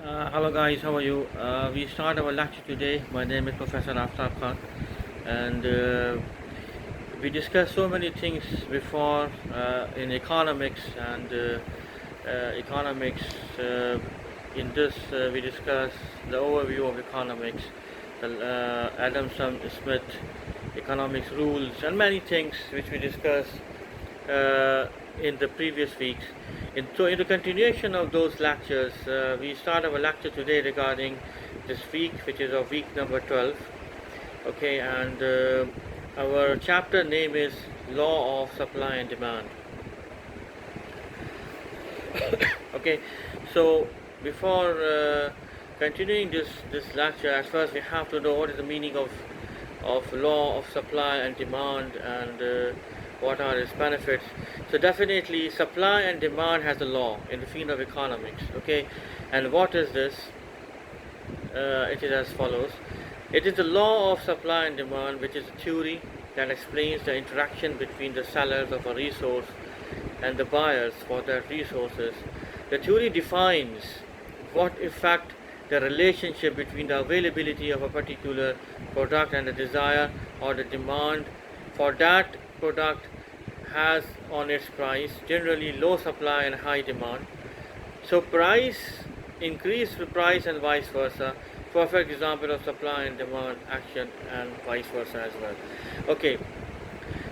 Hello guys, how are you? We start our lecture today. My name is Professor Aftab Khan, and we discussed so many things before in economics and economics. In this, we discuss the overview of economics, the Adam Smith economics rules, and many things which we discussed in the previous weeks. In the continuation of those lectures, we start our lecture today regarding this week, which is of week number 12. Okay, and our chapter name is Law of Supply and Demand. Okay, so before continuing this lecture, at first we have to know what is the meaning of law of supply and demand, and what are its benefits. So definitely supply and demand has a law in the field of economics. Okay, and what is this? It is as follows. It is the law of supply and demand, which is a theory that explains the interaction between the sellers of a resource and the buyers for that resources. The theory defines what effect the relationship between the availability of a particular product and the desire or the demand for that product has on its price, generally low supply and high demand. So price increase with price and vice versa. Perfect example of supply and demand action, and vice versa as well. Okay,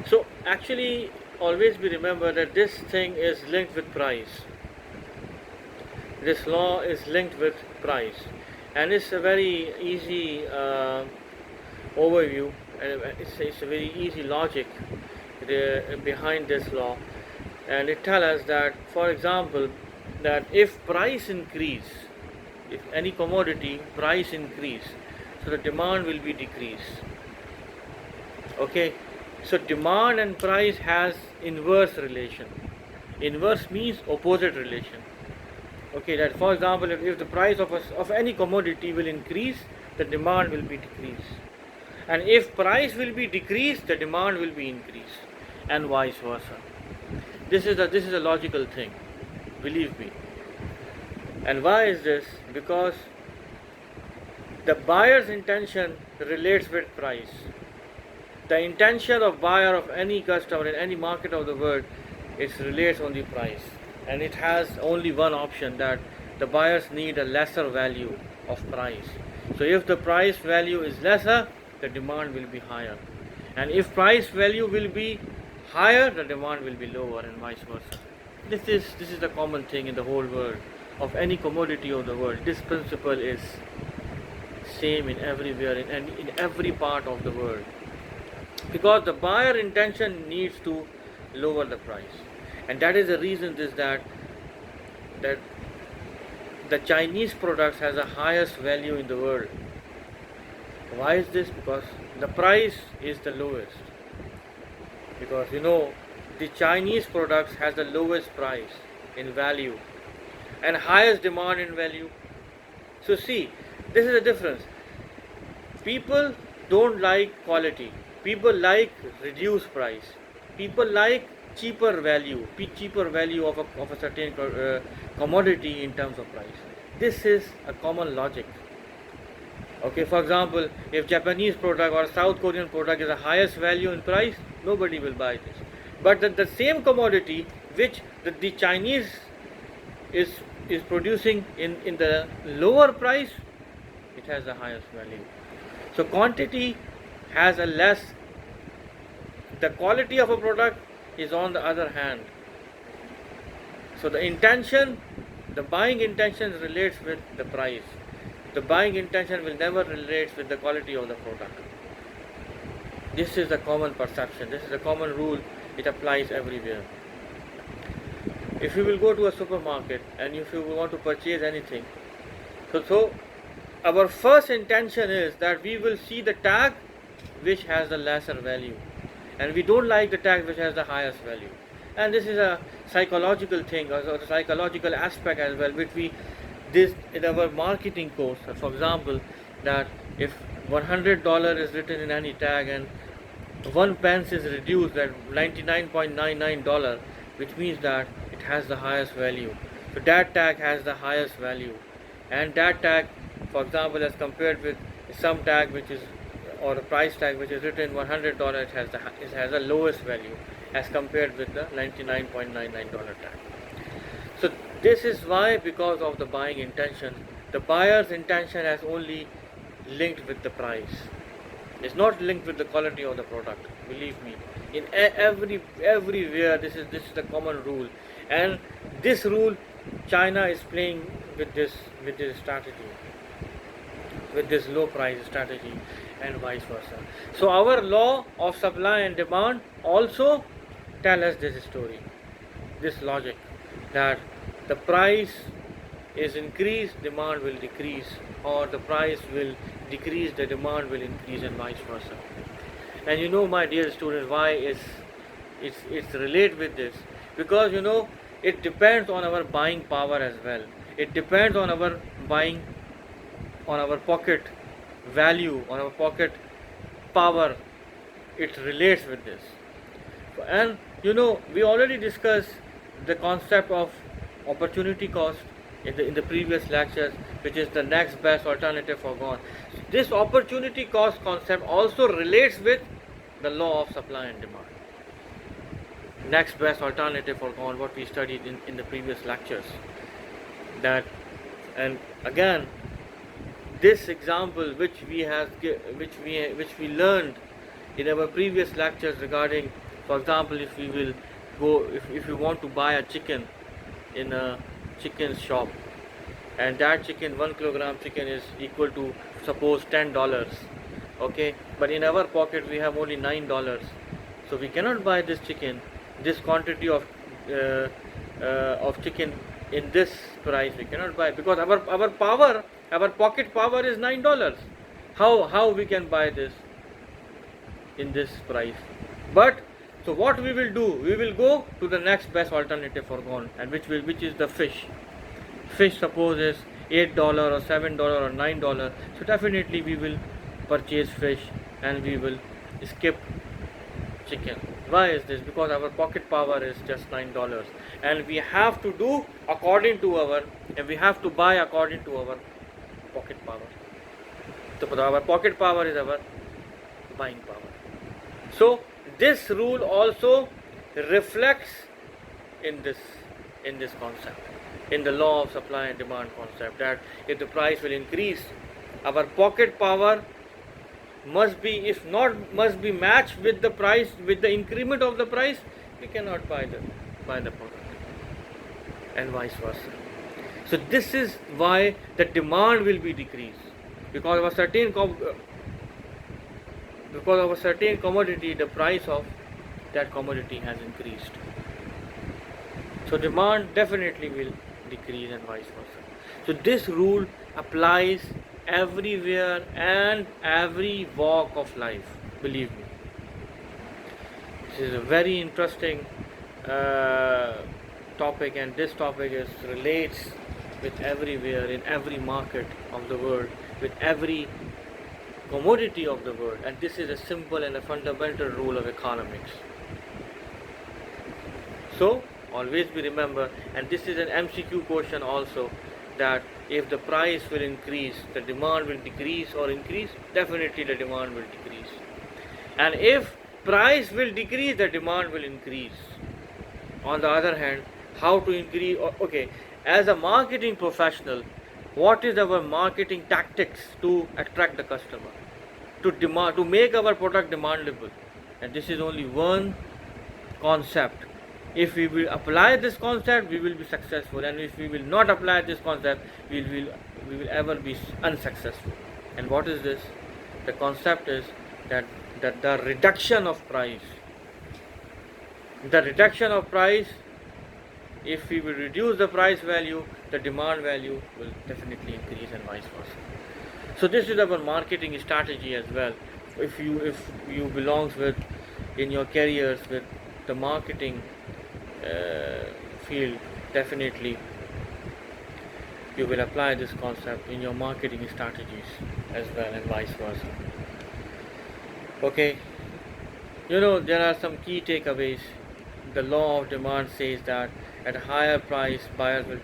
so actually always be remember that this thing is linked with price. This law is linked with price, and it's a very easy overview, and it's a very easy logic behind this law. And it tells us that, for example, that if price increase, if any commodity price increase, so the demand will be decrease. Okay, so demand and price has inverse relation. Inverse means opposite relation. Okay, that for example, if the price of any commodity will increase, the demand will be decreased, and if price will be decreased, the demand will be increased, and vice versa. This is a logical thing, believe me. And why is this? Because the buyer's intention relates with price. The intention of buyer of any customer in any market of the world, it relates on the price, and it has only one option, that the buyers need a lesser value of price. So if the price value is lesser, the demand will be higher, and if price value will be higher, the demand will be lower, and vice versa. This is a common thing in the whole world of any commodity of the world. This principle is same in everywhere, in every part of the world, because the buyer intention needs to lower the price, and that is the reason is that the Chinese products has the highest value in the world. Why is this? Because the price is the lowest, because the Chinese products has the lowest price in value and highest demand in value. So see, this is the difference. People don't like quality. People like reduced price. People like cheaper value of a certain commodity in terms of price. This is a common logic. Okay, for example, if Japanese product or South Korean product is the highest value in price, nobody will buy this. But the same commodity which the Chinese is producing in the lower price, it has the highest value. So quantity has a less, the quality of a product is on the other hand. So the buying intention relates with the price. The buying intention will never relate with the quality of the product. This is the common perception. This is a common rule. It applies everywhere. If you will go to a supermarket and if you want to purchase anything, so our first intention is that we will see the tag which has the lesser value, and we don't like the tag which has the highest value. And this is a psychological thing, or a psychological aspect as well, which we this in our marketing course. For example, that if $100 is written in any tag and 1 pence is reduced at $99.99, which means that it has the highest value. So that tag has the highest value. and that tag, for example, as compared with some tag which is, or a price tag which is written $100, it has the lowest value as compared with the $99.99 tag. So this is why, because of the buying intention, the buyer's intention has only linked with the price. It's not linked with the quality of the product. Believe me, in everywhere this is the common rule, and this rule China is playing with this strategy, with this low price strategy, and vice versa. So our law of supply and demand also tell us this story, this logic, that the price is increased, demand will decrease, or the price will decrease, the demand will increase, and vice versa. And you know, my dear students, why it's relate with this? Because you know, it depends on our buying power as well. It depends on our buying, on our pocket value, on our pocket power. It relates with this. And you know, we already discussed the concept of opportunity cost in the previous lectures, which is the next best alternative for gone. This opportunity cost concept also relates with the law of supply and demand. Next best alternative for gone, what we studied in the previous lectures. That, and again, this example which we learned in our previous lectures regarding, for example, if we will go, if you want to buy a chicken in a chicken shop, and that chicken, 1 kilogram chicken, is equal to, suppose, $10, okay, but in our pocket we have only $9, so we cannot buy this chicken, this quantity of chicken in this price we cannot buy, because our power, our pocket power is $9. How we can buy this in this price? But so what we will do, we will go to the next best alternative for gone, and which is the fish. Fish, suppose, is $8 or $7 or $9, so definitely we will purchase fish and we will skip chicken. Why is this? Because our pocket power is just $9, and we have to do according to our, and we have to buy according to our pocket power. So our pocket power is our buying power. So this rule also reflects in this concept, in the law of supply and demand concept, that if the price will increase, our pocket power must be, if not, must be matched with the price, with the increment of the price, we cannot buy the product, and vice versa. So this is why the demand will be decreased, because of a certain commodity, the price of that commodity has increased. So demand definitely will decrease, and vice versa. So this rule applies everywhere and every walk of life, believe me. This is a very interesting topic, and this topic relates with everywhere, in every market of the world, with every commodity of the world, and this is a simple and a fundamental rule of economics. So always be remember, and this is an MCQ question also, that if the price will increase, the demand will decrease or increase, definitely the demand will decrease. And if price will decrease, the demand will increase. On the other hand, how to increase? Okay, as a marketing professional, what is our marketing tactics to attract the customer, to make our product demandable? And this is only one concept. If we will apply this concept, we will be successful, and if we will not apply this concept, we will ever be unsuccessful. And what is this? The concept is that the reduction of price, if we will reduce the price value, the demand value will definitely increase, and vice versa. So this is our marketing strategy as well. If you belongs with, in your careers, with the marketing field, definitely you will apply this concept in your marketing strategies as well, and vice versa. Okay, you know, there are some key takeaways. The law of demand says that at a higher price, buyers will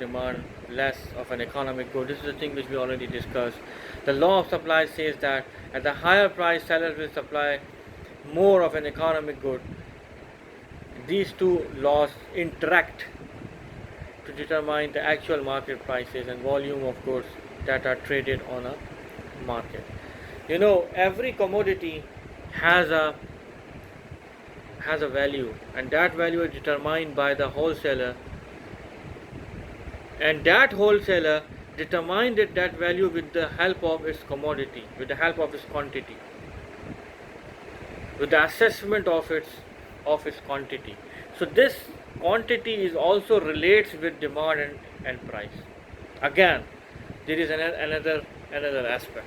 less of an economic good. This is the thing which we already discussed. The law of supply says that at the higher price, sellers will supply more of an economic good. These two laws interact to determine the actual market prices and volume of goods that are traded on a market. Every commodity has a value, and that value is determined by the wholesaler, and that wholesaler determined that value with the help of its commodity, with the help of its quantity, with the assessment of its quantity. So this quantity is also relates with demand and price. Again, there is another aspect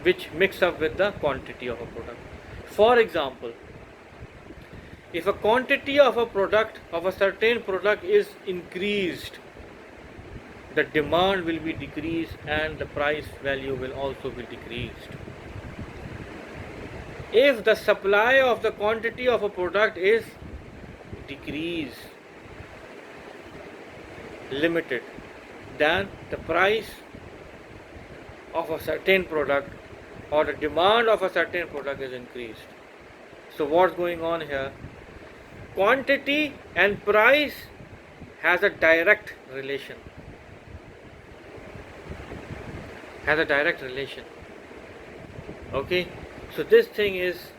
which mix up with the quantity of a product. For example, if a quantity of a product, of a certain product, is increased, the demand will be decreased and the price value will also be decreased. If the supply of the quantity of a product is decreased, limited, then the price of a certain product or the demand of a certain product is increased. So what's going on here? Quantity and price has a direct relation. Okay, so this thing is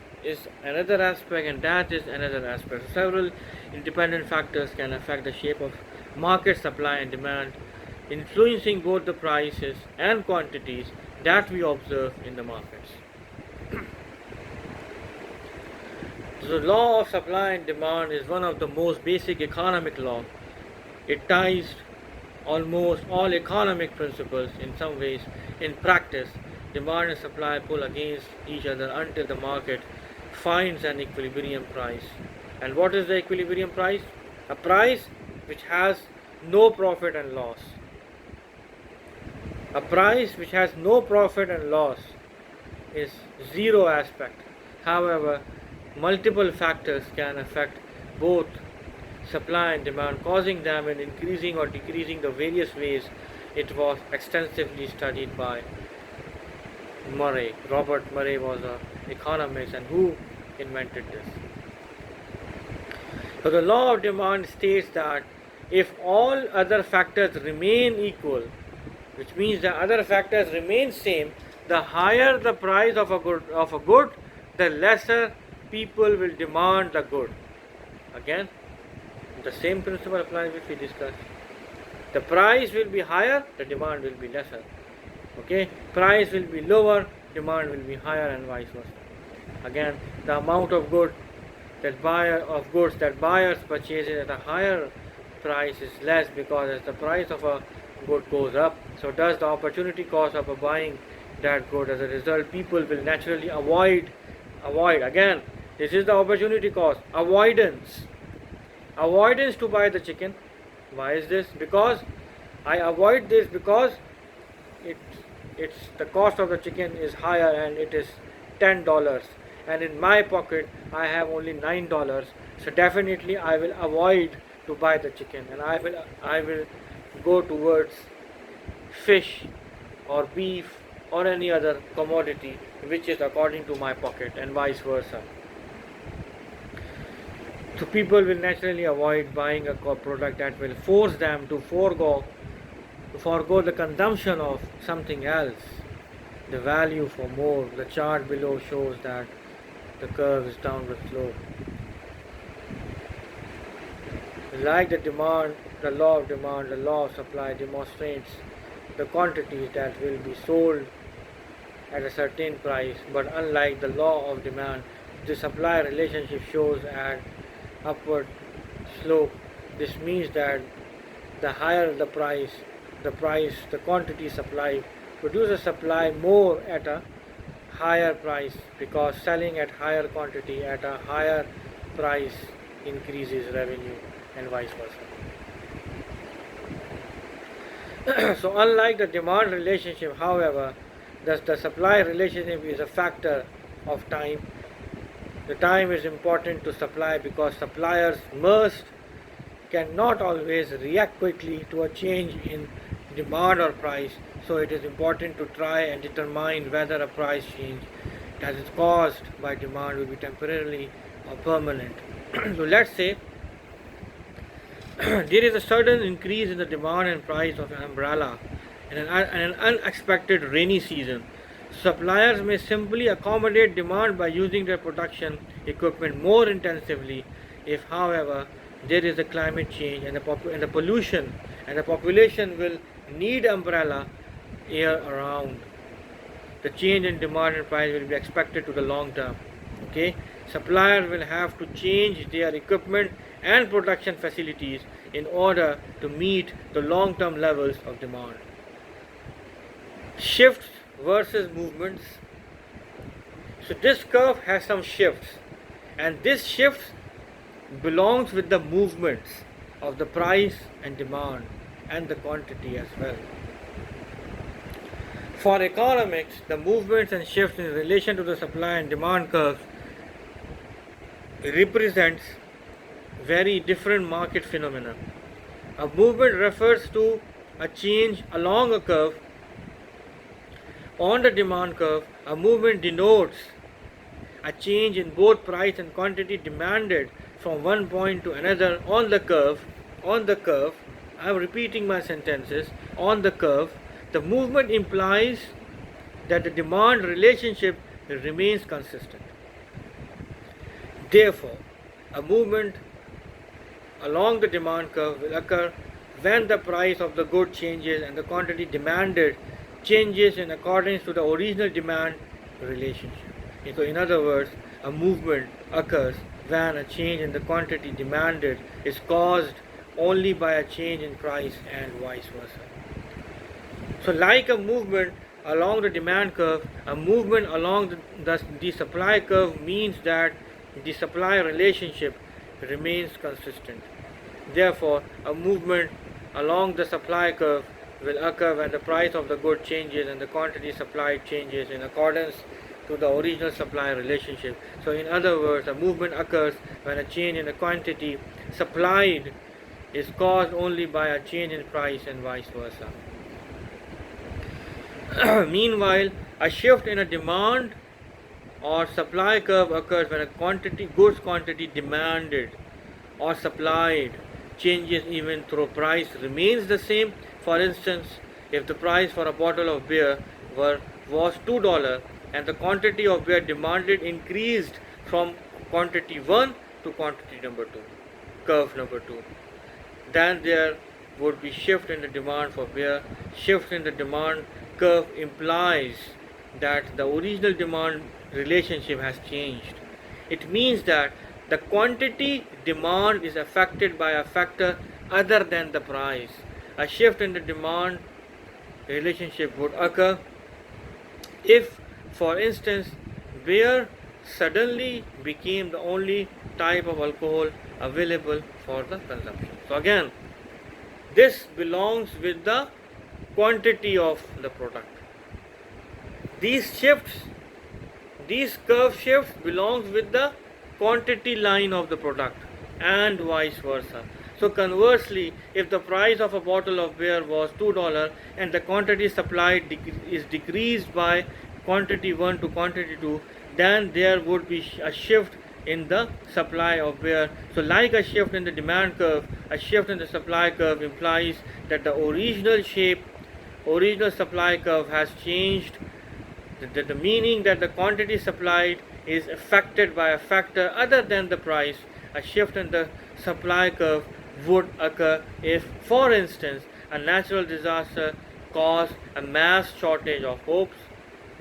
another aspect, and that is another aspect. So several independent factors can affect the shape of market supply and demand, influencing both the prices and quantities that we observe in the markets. The law of supply and demand is one of the most basic economic laws. It ties almost all economic principles in some ways. In practice, demand and supply pull against each other until the market finds an equilibrium price. And what is the equilibrium price? A price which has no profit and loss. A price which has no profit and loss is zero aspect. However, multiple factors can affect both supply and demand, causing them in increasing or decreasing the various ways. It was extensively studied by Murray. Robert Murray was an economist and who invented this. So the law of demand states that if all other factors remain equal, which means the other factors remain same, the higher the price of a good, the lesser people will demand the good. Again, the same principle applies which we discussed. The price will be higher, the demand will be lesser. Okay, price will be lower, demand will be higher, and vice versa. Again, the amount of goods that buyers purchase at a higher price is less, because as the price of a good goes up, so does the opportunity cost of buying that good. As a result, people will naturally avoid. Again, this is the opportunity cost. Avoidance to buy the chicken. Why is this? Because I avoid this because it's the cost of the chicken is higher and it is $10, and in my pocket I have only $9. So definitely I will avoid to buy the chicken, and I will go towards fish or beef or any other commodity which is according to my pocket, and vice versa. So people will naturally avoid buying a product that will force them to forego the consumption of something else. The value for more. The chart below shows that the curve is downward slope. Like the law of demand, the law of supply demonstrates the quantities that will be sold at a certain price, but unlike the law of demand, the supply relationship shows an upward slope. This means that the higher the price, the quantity supply produces supply more at a higher price, because selling at higher quantity at a higher price increases revenue, and vice versa. So unlike the demand relationship, however, the supply relationship is a factor of time. The time is important to supply because suppliers cannot always react quickly to a change in demand or price. So it is important to try and determine whether a price change that is caused by demand will be temporarily or permanent. So let's say there is a sudden increase in the demand and price of an umbrella in an unexpected rainy season. Suppliers may simply accommodate demand by using their production equipment more intensively. If, however, there is a climate change and the pollution and the population will need umbrella year around, the change in demand and price will be expected to the long term. Okay, suppliers will have to change their equipment and production facilities in order to meet the long term levels of demand. Shifts versus movements. So this curve has some shifts, and this shifts belongs with the movements of the price and demand and the quantity as well. For economics, the movements and shifts in relation to the supply and demand curves represents very different market phenomena. A movement refers to a change along a curve. On the demand curve, a movement denotes a change in both price and quantity demanded from one point to another on the curve. I am repeating my sentences. On the curve, the movement implies that the demand relationship remains consistent. Therefore, a movement along the demand curve will occur when the price of the good changes and the quantity demanded changes in accordance to the original demand relationship. So in other words, a movement occurs when a change in the quantity demanded is caused only by a change in price and vice versa. So like a movement along the demand curve, a movement along the supply curve means that the supply relationship remains consistent. Therefore, a movement along the supply curve will occur when the price of the good changes and the quantity supplied changes in accordance to the original supply relationship. So in other words, a movement occurs when a change in the quantity supplied is caused only by a change in price and vice versa. Meanwhile, a shift in a demand or supply curve occurs when a goods quantity demanded or supplied changes even though price remains the same. For instance, if the price for a bottle of beer was $2 and the quantity of beer demanded increased from quantity 1 to quantity number 2, curve number 2, then there would be shift in the demand for beer. Shift in the demand curve implies that the original demand relationship has changed. It means that the quantity demand is affected by a factor other than the price. A shift in the demand relationship would occur if, for instance, beer suddenly became the only type of alcohol available for the consumption. So again, this belongs with the quantity of the product. These curve shifts belongs with the quantity line of the product and vice versa. So conversely, if the price of a bottle of beer was $2 and the quantity supplied is decreased by quantity 1 to quantity 2, then there would be a shift in the supply of beer. So like a shift in the demand curve, a shift in the supply curve implies that the original supply curve has changed. The meaning that the quantity supplied is affected by a factor other than the price. A shift in the supply curve would occur if, for instance, a natural disaster caused a mass shortage of hops.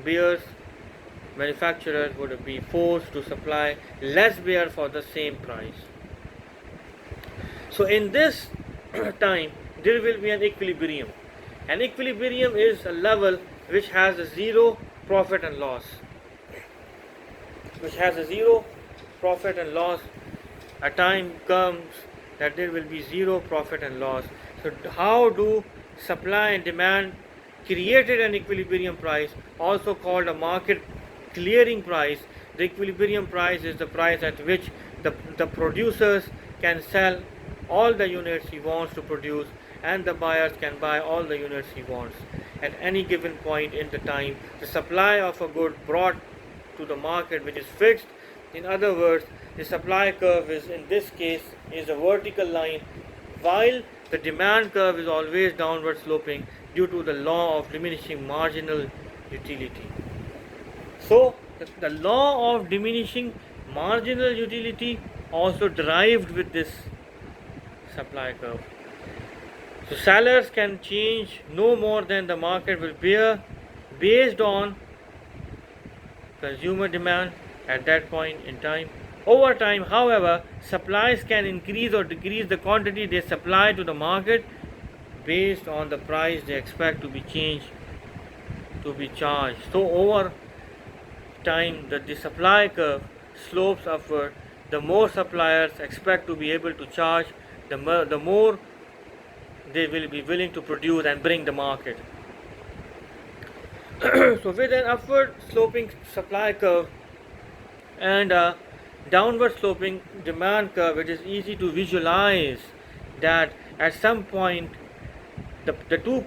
Beers manufacturers would be forced to supply less beer for the same price. So in this time, there will be an equilibrium. An equilibrium is a level which has a zero profit and loss. A time comes that there will be zero profit and loss. So how do supply and demand created an equilibrium price, also called a market clearing price? The equilibrium price is the price at which the producers can sell all the units he wants to produce, and the buyers can buy all the units he wants. At any given point in the time, the supply of a good brought to the market which is fixed. In other words, the supply curve is, in this case, is a vertical line, while the demand curve is always downward sloping due to the law of diminishing marginal utility. So, the law of diminishing marginal utility also derived with this supply curve. So sellers can change no more than the market will bear based on consumer demand at that point in time. Over time, however, supplies can increase or decrease the quantity they supply to the market based on the price they expect to be charged. So over time, the supply curve slopes upward. The more suppliers expect to be able to charge, the more they will be willing to produce and bring the market. So with an upward sloping supply curve and a downward sloping demand curve, it is easy to visualize that at some point the 2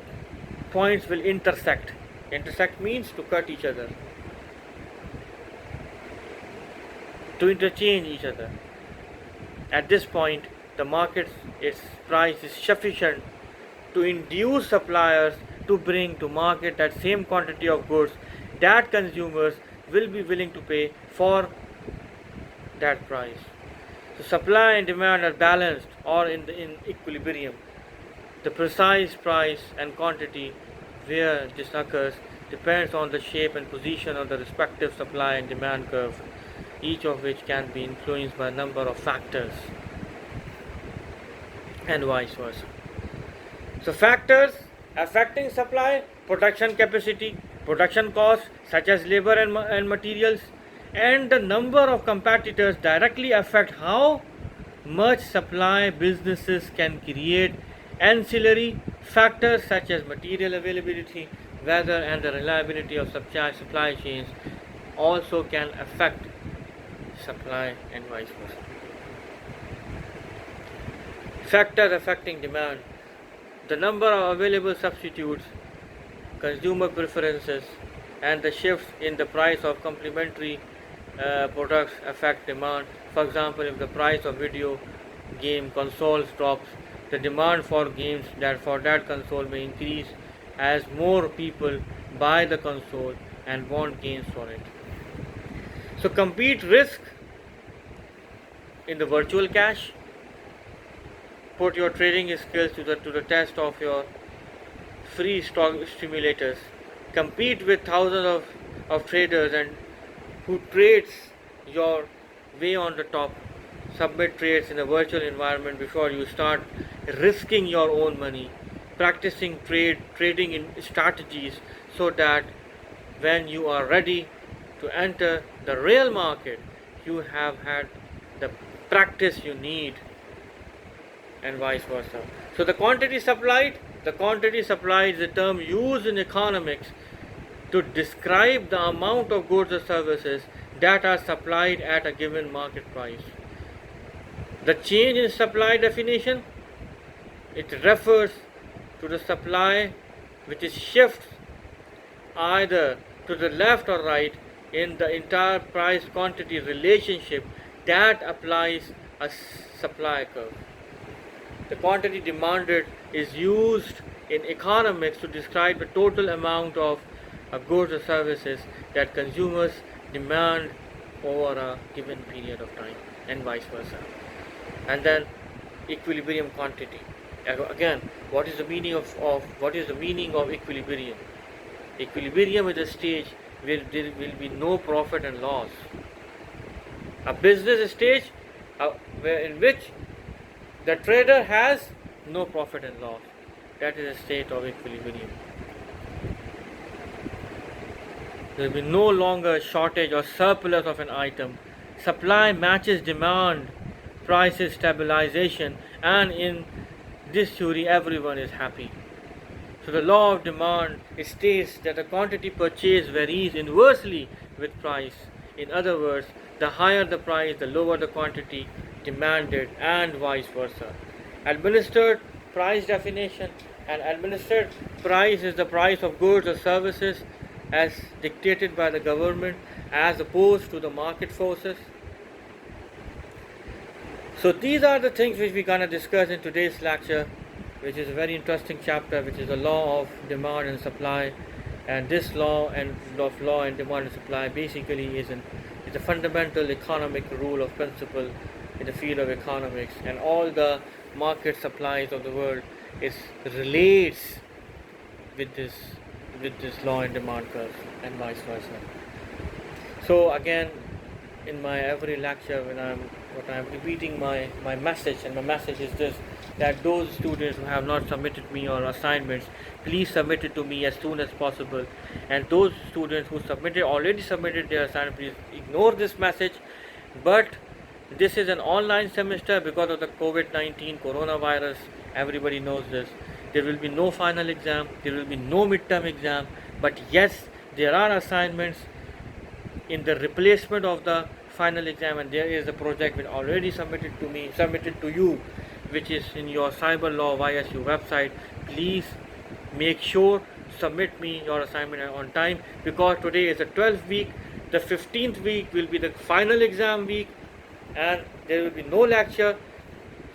points will intersect. Intersect means to cut each other, to interchange each other. At this point, the market's price is sufficient to induce suppliers to bring to market that same quantity of goods that consumers will be willing to pay for that price. So supply and demand are balanced or in equilibrium. The precise price and quantity where this occurs depends on the shape and position of the respective supply and demand curve, each of which can be influenced by a number of factors, and vice versa. So factors affecting supply: production capacity, production costs such as labor and materials, and the number of competitors directly affect how much supply businesses can create. Ancillary factors such as material availability, weather, and the reliability of supply chains also can affect supply and vice versa. Factors affecting demand: the number of available substitutes, consumer preferences, and the shifts in the price of complementary products affect demand. For example, if the price of video game consoles drops, the demand for games for that console may increase as more people buy the console and want games for it. So compete risk in the virtual cash. Put your trading skills to the test of your free stock stimulators. Compete with thousands of traders and who trades your way on the top. Submit trades in a virtual environment before you start risking your own money. Practicing trading in strategies so that when you are ready to enter the real market, you have had the practice you need, and vice versa. So the quantity supplied is a term used in economics to describe the amount of goods or services that are supplied at a given market price. The change in supply definition, it refers to the supply which is shifts either to the left or right in the entire price quantity relationship that applies a supply curve. The quantity demanded is used in economics to describe the total amount of goods or services that consumers demand over a given period of time, and vice versa. And then equilibrium quantity. Again, what is the meaning of equilibrium? Equilibrium is a stage where there will be no profit and loss. A business stage in which the trader has no profit and loss. That is a state of equilibrium. There will be no longer shortage or surplus of an item. Supply matches demand, prices stabilization, and in this theory everyone is happy. So the law of demand, it states that the quantity purchased varies inversely with price. In other words, the higher the price, the lower the quantity demanded, and vice versa. Administered price definition. And administered price is the price of goods or services as dictated by the government as opposed to the market forces. So these are the things which we're going to discuss in today's lecture, which is a very interesting chapter, which is the law of demand and supply. And this law and demand and supply basically is a fundamental economic rule of principle in the field of economics, and all the market supplies of the world relates with this law and demand curve, and vice versa. So again, in my every lecture, when I'm repeating my message, and my message is this, that those students who have not submitted me your assignments, please submit it to me as soon as possible. And those students who already submitted their assignment, please ignore this message. But this is an online semester because of the COVID-19 coronavirus. Everybody knows this. There will be no final exam, there will be no midterm exam, but yes, there are assignments in the replacement of the final exam, and there is a project which already submitted to you, which is in your cyber law YSU website. Please make sure submit me your assignment on time, because today is the 12th week. The 15th week will be the final exam week, and there will be no lecture.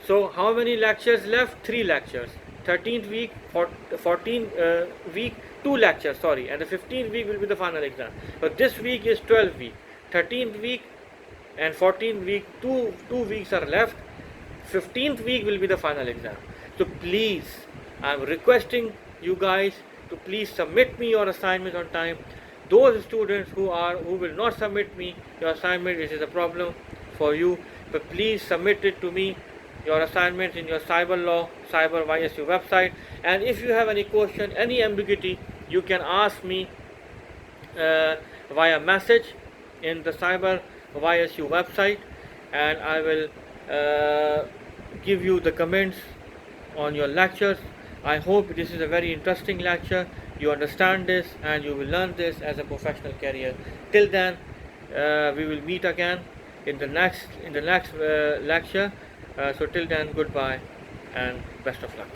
So how many lectures left? 3 lectures. 13th week, 14th week, 2 lectures, sorry, and the 15th week will be the final exam. But this week is 12th week, 13th week and 14th week, 2 weeks are left. 15th week will be the final exam. So please, I am requesting you guys to please submit me your assignments on time. Those students who will not submit me your assignment, it is a problem for you, but please submit it to me, your assignments, in your cyber YSU website. And if you have any question, any ambiguity, you can ask me via message in the cyber YSU website, and I will give you the comments on your lectures. I hope this is a very interesting lecture. You understand this and you will learn this as a professional career. Till then, we will meet again in the next lecture. So till then, goodbye and best of luck.